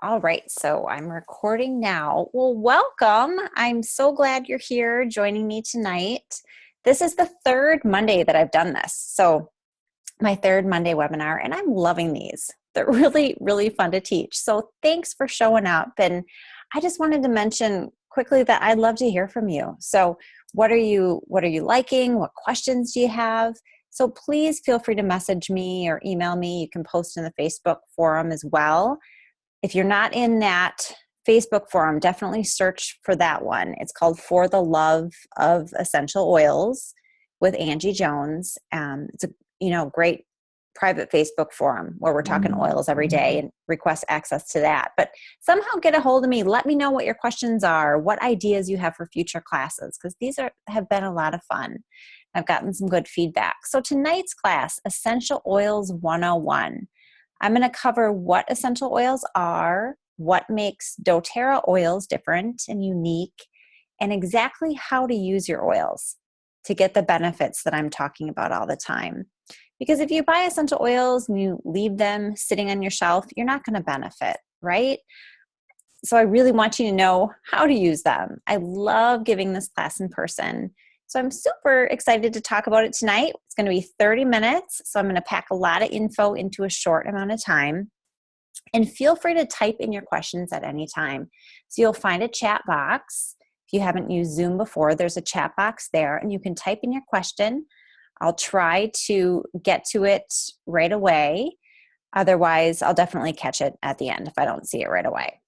All right, so I'm recording now. Well, welcome. I'm so glad you're here joining me tonight. This is the third Monday that I've done this. So, my third Monday webinar, and I'm loving these. They're really, really fun to teach. So, thanks for showing up. And I just wanted to mention quickly that I'd love to hear from you. So, what are you liking? What questions do you have? So, please feel free to message me or email me. You can post in the Facebook forum as well. If you're not in that Facebook forum, definitely search for that one. It's called For the Love of Essential Oils with Angie Jones. It's a great private Facebook forum where we're talking oils every day and request access to that. But somehow get a hold of me. Let me know what your questions are, what ideas you have for future classes, because have been a lot of fun. I've gotten some good feedback. So tonight's class, Essential Oils 101. I'm going to cover what essential oils are, what makes doTERRA oils different and unique, and exactly how to use your oils to get the benefits that I'm talking about all the time. Because if you buy essential oils and you leave them sitting on your shelf, you're not going to benefit, right? So I really want you to know how to use them. I love giving this class in person. So I'm super excited to talk about it tonight. It's going to be 30 minutes, so I'm going to pack a lot of info into a short amount of time. And feel free to type in your questions at any time. So you'll find a chat box. If you haven't used Zoom before, there's a chat box there, and you can type in your question. I'll try to get to it right away. Otherwise, I'll definitely catch it at the end if I don't see it right away.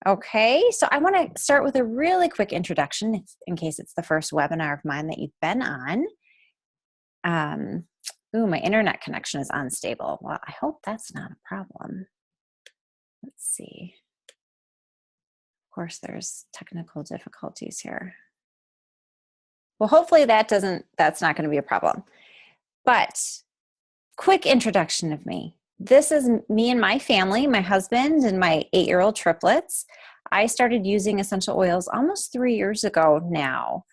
Okay, so I want to start with a really quick introduction in case it's the first webinar of mine that you've been on. My internet connection is unstable. Well, I hope that's not a problem. Let's see. Of course, there's technical difficulties here. Well, hopefully that's not going to be a problem. But quick introduction of me. This is me and my family, my husband and my 8-year-old triplets. I started using essential oils almost 3 years ago now.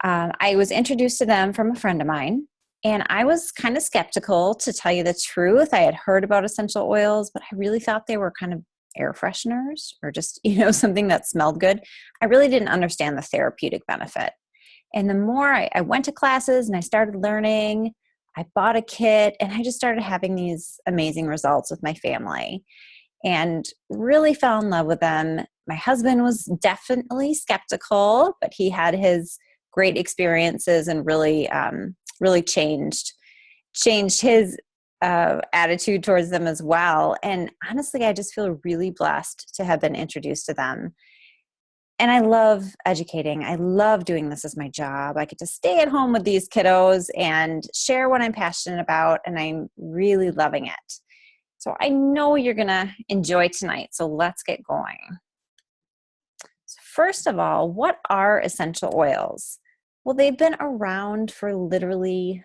I was introduced to them from a friend of mine, and I was kind of skeptical, to tell you the truth. I had heard about essential oils, but I really thought they were kind of air fresheners or just, something that smelled good. I really didn't understand the therapeutic benefit. And the more I went to classes and I started learning, I bought a kit, and I just started having these amazing results with my family and really fell in love with them. My husband was definitely skeptical, but he had his great experiences and really changed his attitude towards them as well. And honestly, I just feel really blessed to have been introduced to them. And I love educating. I love doing this as my job. I get to stay at home with these kiddos and share what I'm passionate about, and I'm really loving it. So I know you're going to enjoy tonight, so let's get going. So first of all, what are essential oils? Well, they've been around for literally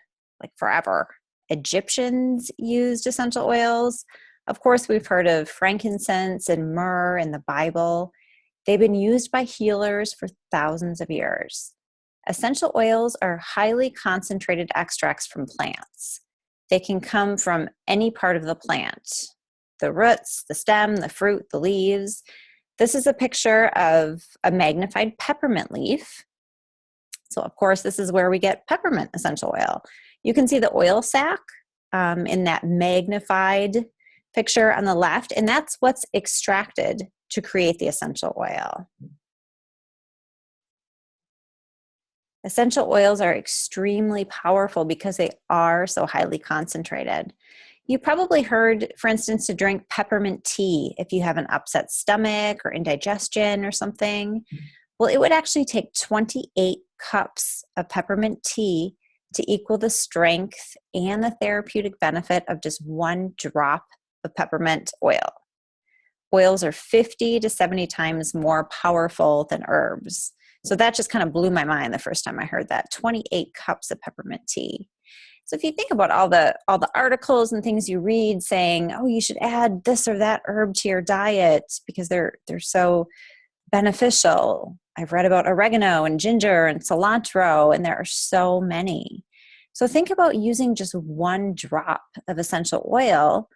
forever. Egyptians used essential oils. Of course, we've heard of frankincense and myrrh in the Bible. They've been used by healers for thousands of years. Essential oils are highly concentrated extracts from plants. They can come from any part of the plant, the roots, the stem, the fruit, the leaves. This is a picture of a magnified peppermint leaf. So, of course, this is where we get peppermint essential oil. You can see the oil sac in that magnified picture on the left, and that's what's extracted to create the essential oil. Essential oils are extremely powerful because they are so highly concentrated. You probably heard, for instance, to drink peppermint tea if you have an upset stomach or indigestion or something. Well, it would actually take 28 cups of peppermint tea to equal the strength and the therapeutic benefit of just one drop of peppermint oil. Oils are 50 to 70 times more powerful than herbs. So that just kind of blew my mind the first time I heard that. 28 cups of peppermint tea. So if you think about all the articles and things you read saying, oh, you should add this or that herb to your diet because they're so beneficial. I've read about oregano and ginger and cilantro, and there are so many. So think about using just one drop of essential oil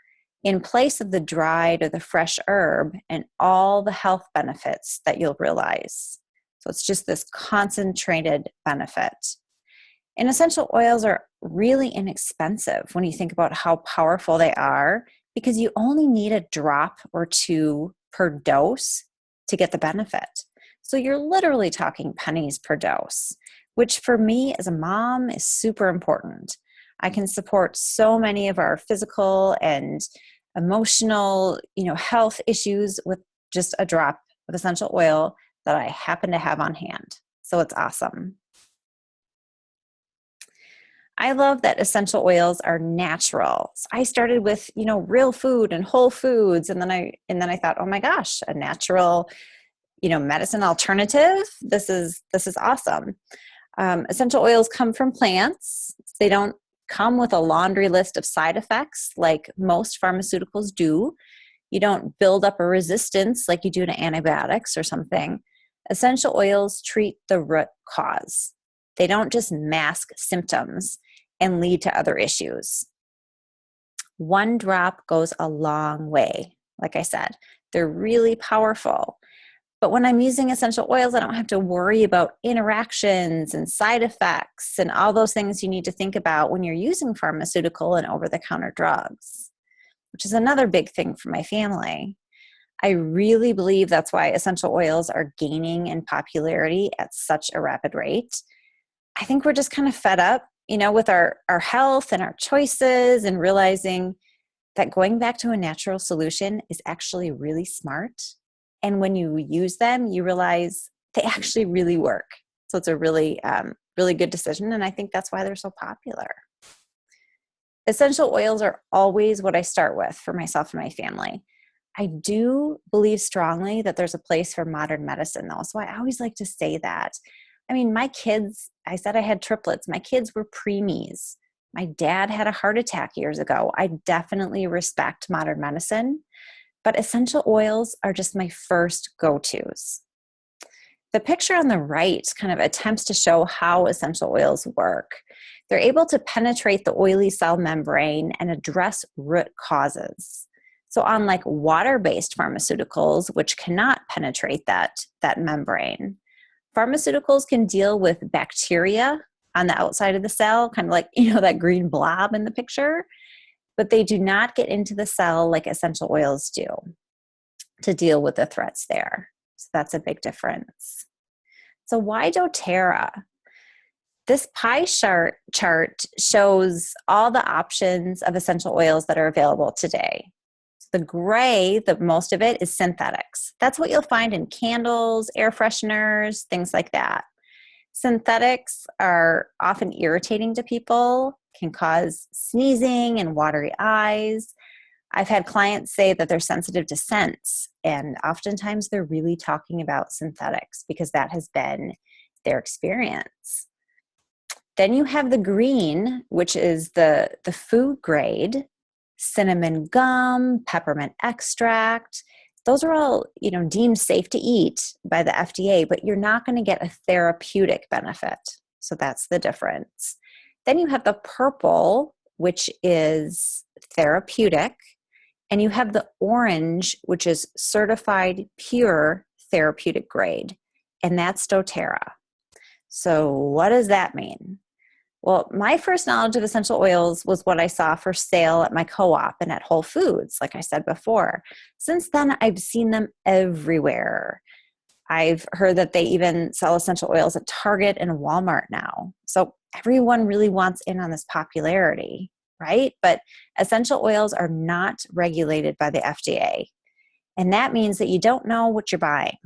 in place of the dried or the fresh herb and all the health benefits that you'll realize. So it's just this concentrated benefit. And essential oils are really inexpensive when you think about how powerful they are, because you only need a drop or two per dose to get the benefit. So you're literally talking pennies per dose, which for me as a mom is super important. I can support so many of our physical and emotional, health issues with just a drop of essential oil that I happen to have on hand. So it's awesome. I love that essential oils are natural. So I started with, real food and whole foods. And then I thought, oh my gosh, a natural, medicine alternative. This is awesome. Essential oils come from plants. They don't come with a laundry list of side effects like most pharmaceuticals do. You don't build up a resistance like you do to antibiotics or something. Essential oils treat the root cause. They don't just mask symptoms and lead to other issues. One drop goes a long way. Like I said, they're really powerful. But when I'm using essential oils, I don't have to worry about interactions and side effects and all those things you need to think about when you're using pharmaceutical and over-the-counter drugs, which is another big thing for my family. I really believe that's why essential oils are gaining in popularity at such a rapid rate. I think we're just kind of fed up, with our health and our choices, and realizing that going back to a natural solution is actually really smart. And when you use them, you realize they actually really work. So it's a really, really good decision. And I think that's why they're so popular. Essential oils are always what I start with for myself and my family. I do believe strongly that there's a place for modern medicine, though. So I always like to say that. I mean, my kids, I said I had triplets. My kids were preemies. My dad had a heart attack years ago. I definitely respect modern medicine, but essential oils are just my first go-tos. The picture on the right kind of attempts to show how essential oils work. They're able to penetrate the oily cell membrane and address root causes. So unlike water-based pharmaceuticals, which cannot penetrate that membrane, pharmaceuticals can deal with bacteria on the outside of the cell, kind of like, that green blob in the picture, but they do not get into the cell like essential oils do to deal with the threats there. So that's a big difference. So why doTERRA? This pie chart shows all the options of essential oils that are available today. The gray, most of it is synthetics. That's what you'll find in candles, air fresheners, things like that. Synthetics are often irritating to people, can cause sneezing and watery eyes. I've had clients say that they're sensitive to scents, and oftentimes they're really talking about synthetics because that has been their experience. Then you have the green, which is the food grade. Cinnamon gum, peppermint extract. Those are all, deemed safe to eat by the FDA, but you're not going to get a therapeutic benefit. So that's the difference. Then you have the purple, which is therapeutic, and you have the orange, which is certified pure therapeutic grade, and that's doTERRA. So what does that mean? Well, my first knowledge of essential oils was what I saw for sale at my co-op and at Whole Foods, like I said before. Since then, I've seen them everywhere. I've heard that they even sell essential oils at Target and Walmart now. So everyone really wants in on this popularity, right? But essential oils are not regulated by the FDA. And that means that you don't know what you're buying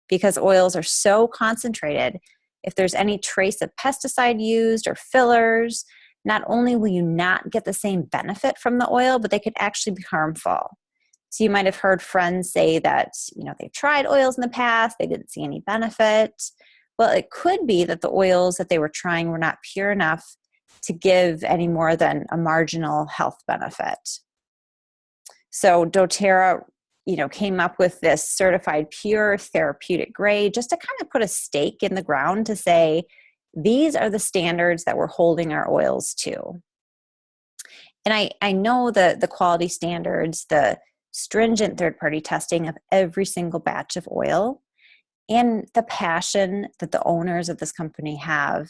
because oils are so concentrated. If there's any trace of pesticide used or fillers, not only will you not get the same benefit from the oil, but they could actually be harmful. So you might have heard friends say that, they've tried oils in the past, they didn't see any benefit. Well, it could be that the oils that they were trying were not pure enough to give any more than a marginal health benefit. So doTERRA came up with this certified pure therapeutic grade just to kind of put a stake in the ground to say, these are the standards that we're holding our oils to. And I know the quality standards, the stringent third-party testing of every single batch of oil, and the passion that the owners of this company have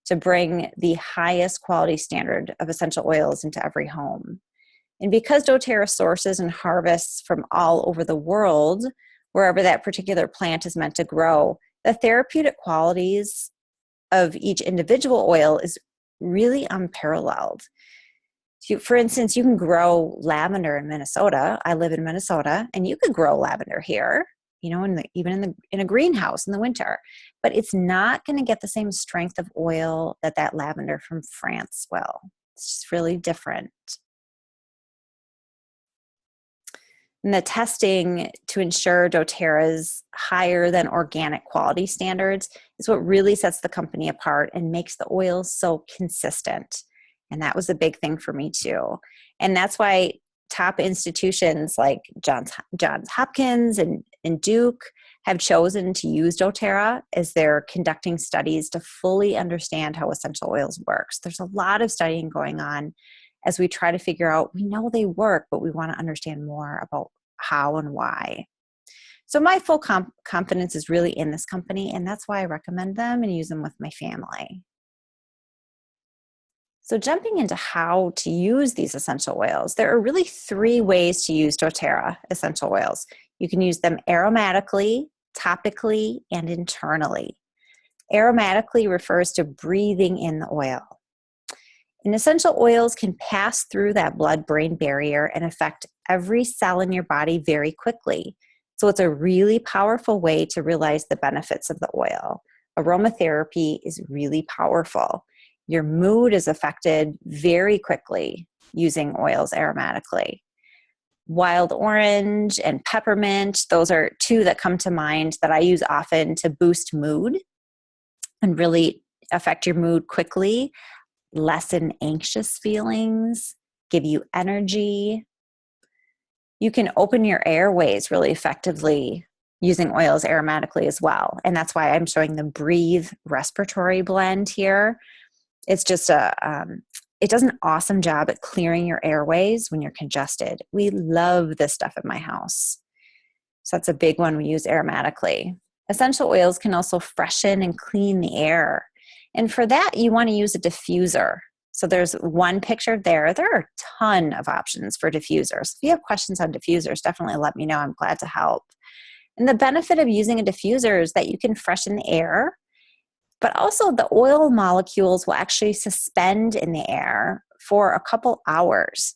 to bring the highest quality standard of essential oils into every home. And because doTERRA sources and harvests from all over the world, wherever that particular plant is meant to grow, the therapeutic qualities of each individual oil is really unparalleled. For instance, you can grow lavender in Minnesota. I live in Minnesota, and you could grow lavender here, even in a greenhouse in the winter. But it's not going to get the same strength of oil that lavender from France will. It's just really different. And the testing to ensure doTERRA's higher than organic quality standards is what really sets the company apart and makes the oils so consistent. And that was a big thing for me too. And that's why top institutions like Johns Hopkins and Duke have chosen to use doTERRA as they're conducting studies to fully understand how essential oils works. There's a lot of studying going on as we try to figure out, we know they work, but we want to understand more about how and why. So my full confidence is really in this company, and that's why I recommend them and use them with my family. So jumping into how to use these essential oils, there are really 3 ways to use doTERRA essential oils. You can use them aromatically, topically, and internally. Aromatically refers to breathing in the oil. And essential oils can pass through that blood-brain barrier and affect every cell in your body very quickly. So it's a really powerful way to realize the benefits of the oil. Aromatherapy is really powerful. Your mood is affected very quickly using oils aromatically. Wild orange and peppermint, those are 2 that come to mind that I use often to boost mood and really affect your mood quickly, lessen anxious feelings, give you energy. You can open your airways really effectively using oils aromatically as well. And that's why I'm showing the Breathe Respiratory Blend here. It's just it does an awesome job at clearing your airways when you're congested. We love this stuff at my house. So that's a big one we use aromatically. Essential oils can also freshen and clean the air. And for that, you want to use a diffuser. So there's one picture there. There are a ton of options for diffusers. If you have questions on diffusers, definitely let me know. I'm glad to help. And the benefit of using a diffuser is that you can freshen the air, but also the oil molecules will actually suspend in the air for a couple hours.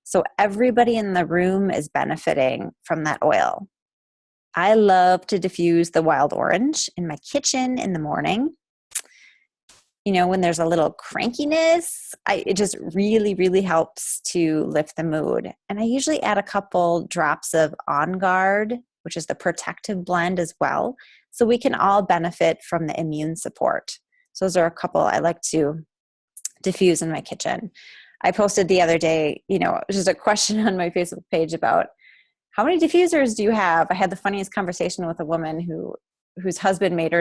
So everybody in the room is benefiting from that oil. I love to diffuse the wild orange in my kitchen in the morning. When there's a little crankiness, it just really, really helps to lift the mood. And I usually add a couple drops of On Guard, which is the protective blend as well, so we can all benefit from the immune support. So those are a couple I like to diffuse in my kitchen. I posted the other day, just a question on my Facebook page about how many diffusers do you have? I had the funniest conversation with a woman whose husband made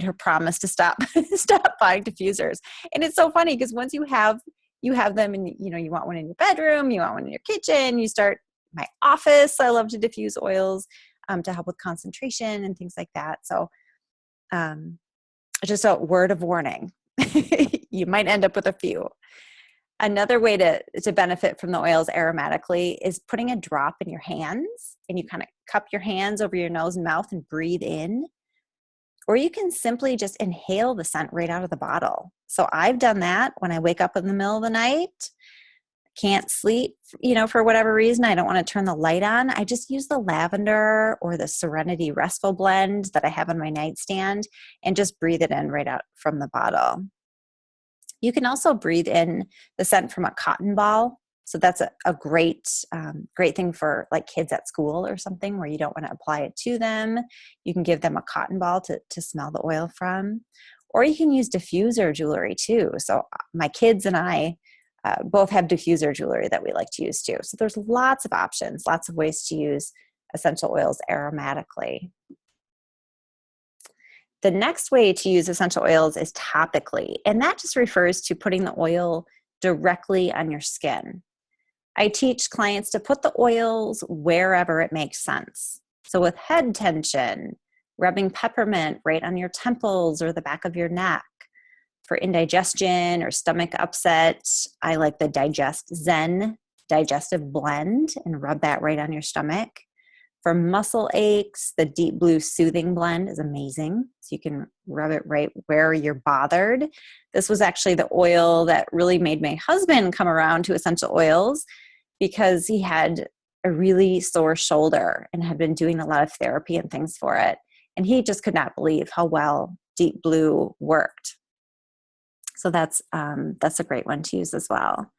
her promise to stop buying diffusers. And it's so funny because once you have them and you want one in your bedroom, you want one in your kitchen, you start my office. I love to diffuse oils to help with concentration and things like that. So just a word of warning, you might end up with a few. Another way to benefit from the oils aromatically is putting a drop in your hands, and you kind of cup your hands over your nose and mouth and breathe in. Or you can simply just inhale the scent right out of the bottle. So I've done that when I wake up in the middle of the night, can't sleep, for whatever reason, I don't want to turn the light on. I just use the lavender or the Serenity Restful blend that I have on my nightstand and just breathe it in right out from the bottle. You can also breathe in the scent from a cotton ball. So that's a great thing for like kids at school or something where you don't want to apply it to them. You can give them a cotton ball to smell the oil from. Or you can use diffuser jewelry too. So my kids and I both have diffuser jewelry that we like to use too. So there's lots of options, lots of ways to use essential oils aromatically. The next way to use essential oils is topically, and that just refers to putting the oil directly on your skin. I teach clients to put the oils wherever it makes sense. So with head tension, rubbing peppermint right on your temples or the back of your neck. For indigestion or stomach upset, I like the Digest Zen digestive blend and rub that right on your stomach. For muscle aches, the Deep Blue Soothing Blend is amazing. So you can rub it right where you're bothered. This was actually the oil that really made my husband come around to essential oils because he had a really sore shoulder and had been doing a lot of therapy and things for it. And he just could not believe how well Deep Blue worked. So that's a great one to use as well.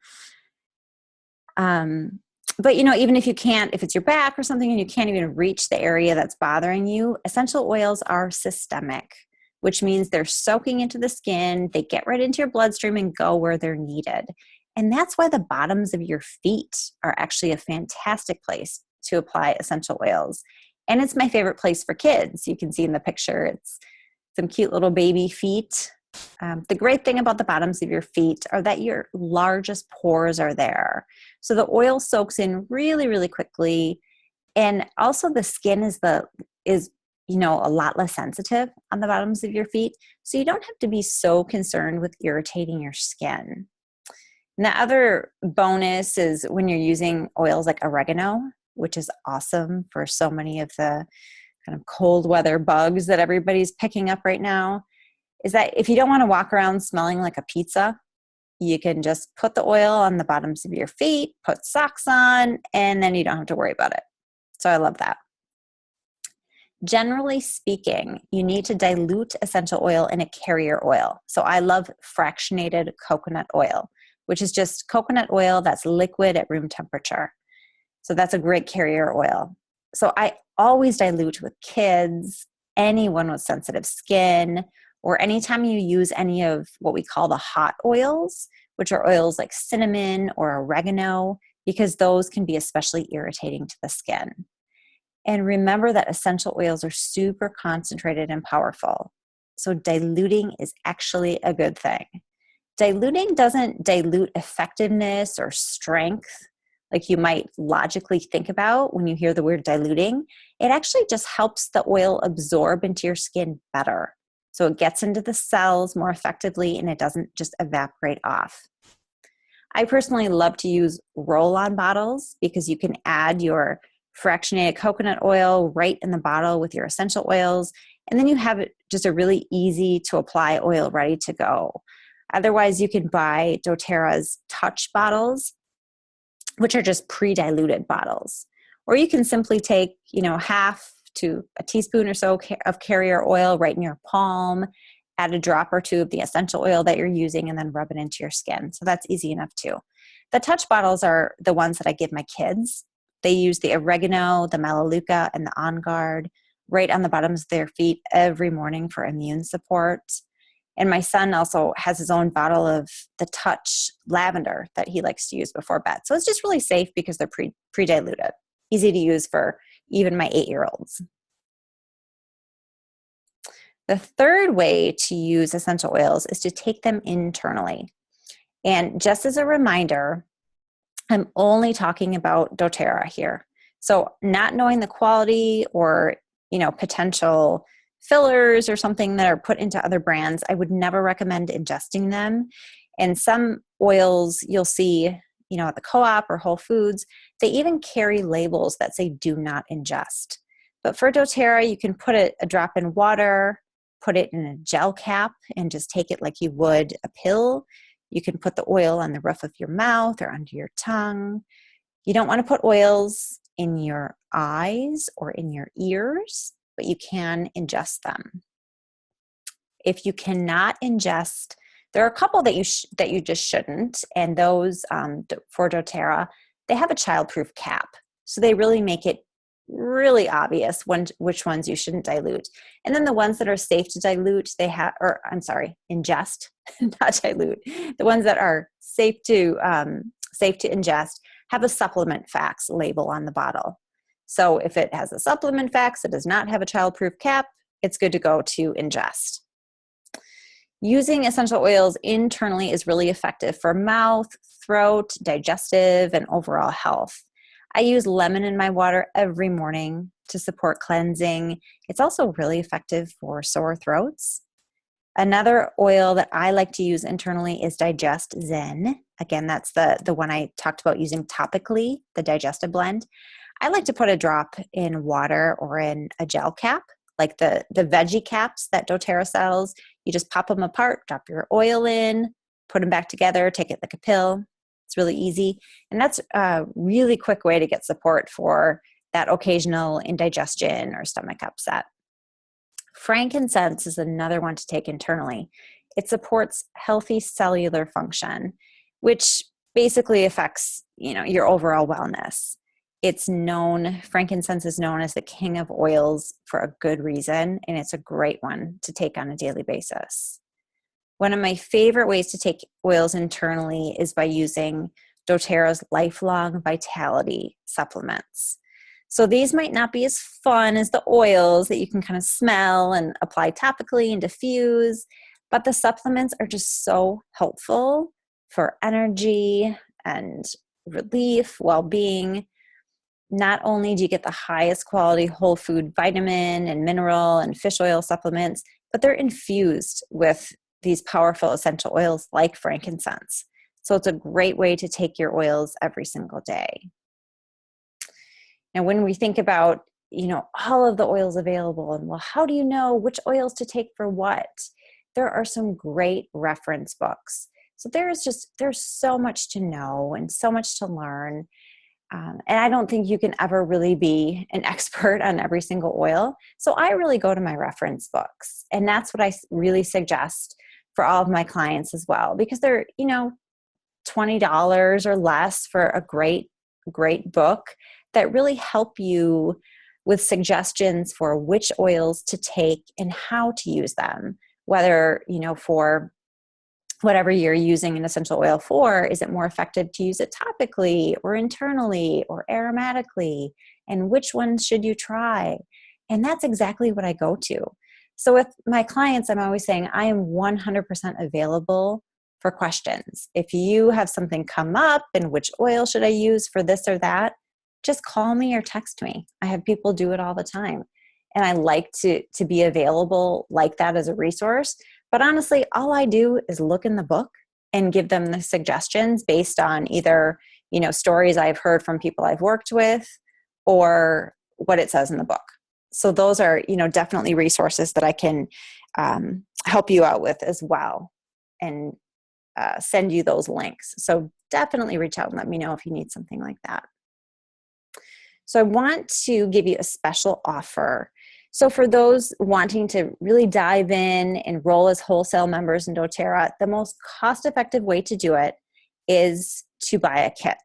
But even if you can't, if it's your back or something and you can't even reach the area that's bothering you, essential oils are systemic, which means they're soaking into the skin, they get right into your bloodstream and go where they're needed. And that's why the bottoms of your feet are actually a fantastic place to apply essential oils. And it's my favorite place for kids. You can see in the picture, it's some cute little baby feet. The great thing about the bottoms of your feet are that your largest pores are there. So the oil soaks in really, really quickly. And also the skin is a lot less sensitive on the bottoms of your feet. So you don't have to be so concerned with irritating your skin. And the other bonus is when you're using oils like oregano, which is awesome for so many of the kind of cold weather bugs that everybody's picking up right now, is that if you don't want to walk around smelling like a pizza, you can just put the oil on the bottoms of your feet, put socks on, and then you don't have to worry about it. So I love that. Generally speaking, you need to dilute essential oil in a carrier oil. So I love fractionated coconut oil, which is just coconut oil that's liquid at room temperature. So that's a great carrier oil. So I always dilute with kids, anyone with sensitive skin, or anytime you use any of what we call the hot oils, which are oils like cinnamon or oregano, because those can be especially irritating to the skin. And remember that essential oils are super concentrated and powerful. So diluting is actually a good thing. Diluting doesn't dilute effectiveness or strength like you might logically think about when you hear the word diluting. It actually just helps the oil absorb into your skin better. So it gets into the cells more effectively and it doesn't just evaporate off. I personally love to use roll-on bottles because you can add your fractionated coconut oil right in the bottle with your essential oils, and then you have just a really easy to apply oil ready to go. Otherwise, you can buy doTERRA's touch bottles, which are just pre-diluted bottles. Or you can simply take, half to a teaspoon or so of carrier oil right in your palm, add a drop or two of the essential oil that you're using, and then rub it into your skin. So that's easy enough too. The touch bottles are the ones that I give my kids. They use the oregano, the melaleuca, and the on guard right on the bottoms of their feet every morning for immune support. And my son also has his own bottle of the touch lavender that he likes to use before bed. So it's just really safe because they're pre-diluted. Easy to use for even my 8-year-olds. The third way to use essential oils is to take them internally. And just as a reminder, I'm only talking about doTERRA here. So not knowing the quality or, potential fillers or something that are put into other brands, I would never recommend ingesting them. And some oils you'll see, at the co-op or Whole Foods, they even carry labels that say do not ingest. But for doTERRA, you can put a drop in water, put it in a gel cap, and just take it like you would a pill. You can put the oil on the roof of your mouth or under your tongue. You don't want to put oils in your eyes or in your ears, but you can ingest them. If you cannot ingest, there are a couple that you just shouldn't, and those for doTERRA, they have a childproof cap. So they really make it really obvious which ones you shouldn't dilute. And then the ones that are safe to dilute, ingest, not dilute. The ones that are safe to ingest have a supplement facts label on the bottle. So if it has a supplement facts, it does not have a childproof cap, it's good to go to ingest. Using essential oils internally is really effective for mouth, throat, digestive, and overall health. I use lemon in my water every morning to support cleansing. It's also really effective for sore throats. Another oil that I like to use internally is Digest Zen. Again, that's the one I talked about using topically, the digestive blend. I like to put a drop in water or in a gel cap, like the veggie caps that doTERRA sells. You just pop them apart, drop your oil in, put them back together, take it like a pill. It's really easy. And that's a really quick way to get support for that occasional indigestion or stomach upset. Frankincense is another one to take internally. It supports healthy cellular function, which basically affects, your overall wellness. Frankincense is known as the king of oils for a good reason, and it's a great one to take on a daily basis. One of my favorite ways to take oils internally is by using doTERRA's Lifelong Vitality supplements. So these might not be as fun as the oils that you can kind of smell and apply topically and diffuse, but the supplements are just so helpful for energy and relief, well-being. Not only do you get the highest quality whole food vitamin and mineral and fish oil supplements, but they're infused with these powerful essential oils like frankincense. So it's a great way to take your oils every single day. Now, when we think about, all of the oils available and, well, how do you know which oils to take for what? There are some great reference books. So there's so much to know and so much to learn. And I don't think you can ever really be an expert on every single oil. So I really go to my reference books. And that's what I really suggest for all of my clients as well, because they're, $20 or less for a great book that really help you with suggestions for which oils to take and how to use them, whether, for whatever you're using an essential oil for. Is it more effective to use it topically or internally or aromatically? And which ones should you try? And that's exactly what I go to. So with my clients, I'm always saying I am 100% available for questions. If you have something come up and which oil should I use for this or that, just call me or text me. I have people do it all the time. And I like to be available like that as a resource. But honestly, all I do is look in the book and give them the suggestions based on either, stories I've heard from people I've worked with or what it says in the book. So those are, definitely resources that I can help you out with as well and send you those links. So definitely reach out and let me know if you need something like that. So I want to give you a special offer. So for those wanting to really dive in, enroll as wholesale members in doTERRA, the most cost-effective way to do it is to buy a kit.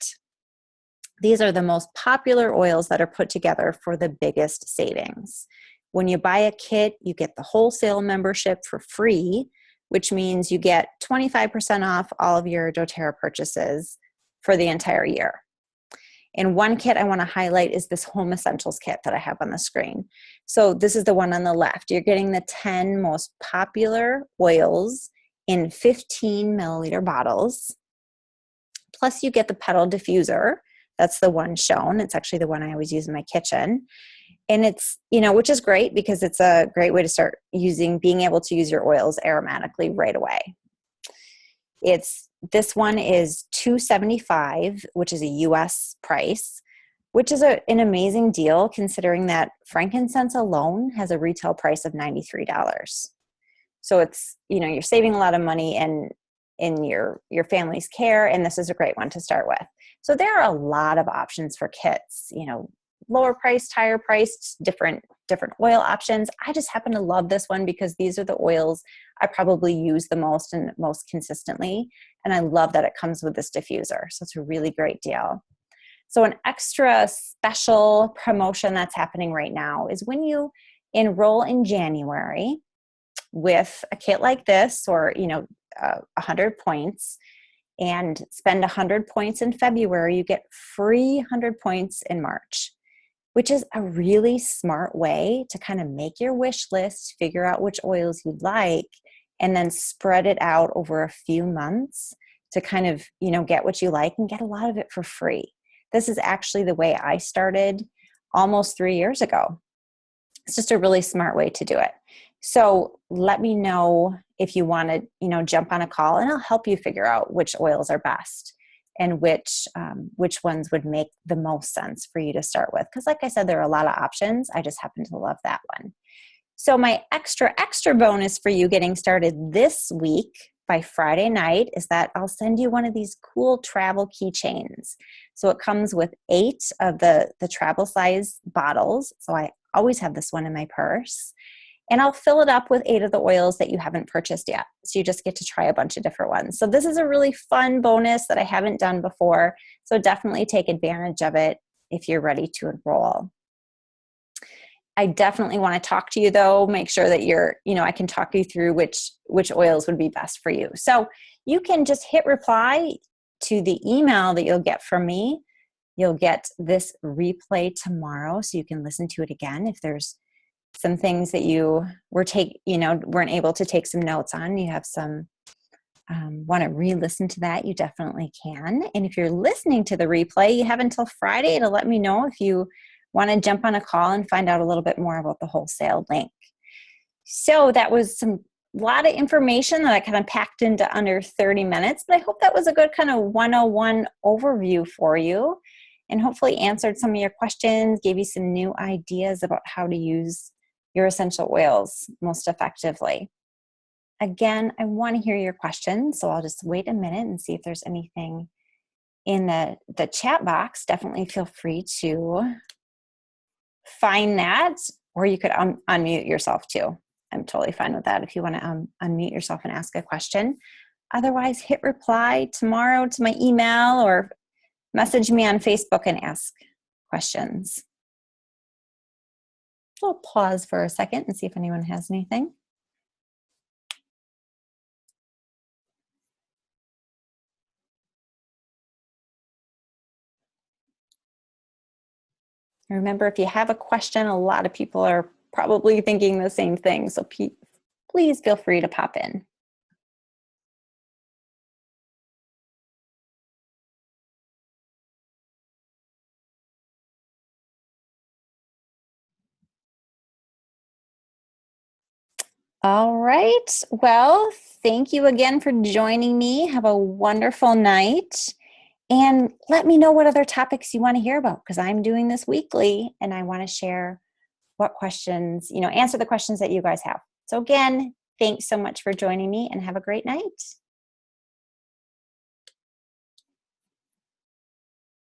These are the most popular oils that are put together for the biggest savings. When you buy a kit, you get the wholesale membership for free, which means you get 25% off all of your doTERRA purchases for the entire year. And one kit I want to highlight is this Home Essentials kit that I have on the screen. So this is the one on the left. You're getting the 10 most popular oils in 15 milliliter bottles. Plus you get the petal diffuser. That's the one shown. It's actually the one I always use in my kitchen. And it's, which is great because it's a great way to start being able to use your oils aromatically right away. This one is $275, which is a US price, which is an amazing deal considering that frankincense alone has a retail price of $93. So it's, you're saving a lot of money in your family's care, and this is a great one to start with. So there are a lot of options for kits, lower priced, higher priced, different oil options. I just happen to love this one because these are the oils I probably use the most and most consistently. And I love that it comes with this diffuser. So it's a really great deal. So an extra special promotion that's happening right now is when you enroll in January with a kit like this, or, 100 points, and spend 100 points in February, you get free 100 points in March, which is a really smart way to kind of make your wish list, figure out which oils you'd like, and then spread it out over a few months to kind of, you know, get what you like and get a lot of it for free. This is actually the way I started almost 3 years ago. It's just a really smart way to do it. So let me know if you want to, you know, jump on a call, and I'll help you figure out which oils are best and which ones would make the most sense for you to start with. Because like I said, there are a lot of options. I just happen to love that one. So my extra bonus for you getting started this week by Friday night is that I'll send you one of these cool travel keychains. So it comes with 8 of the travel size bottles. So I always have this one in my purse. And I'll fill it up with 8 of the oils that you haven't purchased yet. So you just get to try a bunch of different ones. So this is a really fun bonus that I haven't done before. So definitely take advantage of it if you're ready to enroll. I definitely want to talk to you though, make sure that you're, you know, I can talk you through which oils would be best for you. So you can just hit reply to the email that you'll get from me. You'll get this replay tomorrow so you can listen to it again. If there's some things that you weren't able to take some notes on, you have some, want to re-listen to that, you definitely can. And if you're listening to the replay, you have until Friday to let me know if you want to jump on a call and find out a little bit more about the wholesale link. So that was a lot of information that I kind of packed into under 30 minutes, but I hope that was a good kind of 101 overview for you and hopefully answered some of your questions, gave you some new ideas about how to use your essential oils most effectively. Again, I want to hear your questions, so I'll just wait a minute and see if there's anything in the chat box. Definitely feel free to find that, or you could unmute yourself too. I'm totally fine with that if you want to unmute yourself and ask a question. Otherwise, hit reply tomorrow to my email or message me on Facebook and ask questions. We'll pause for a second and see if anyone has anything. Remember, if you have a question, a lot of people are probably thinking the same thing, so please feel free to pop in. All right. Well, thank you again for joining me. Have a wonderful night. And let me know what other topics you want to hear about, because I'm doing this weekly and I want to share what questions, answer the questions that you guys have. So again, thanks so much for joining me and have a great night.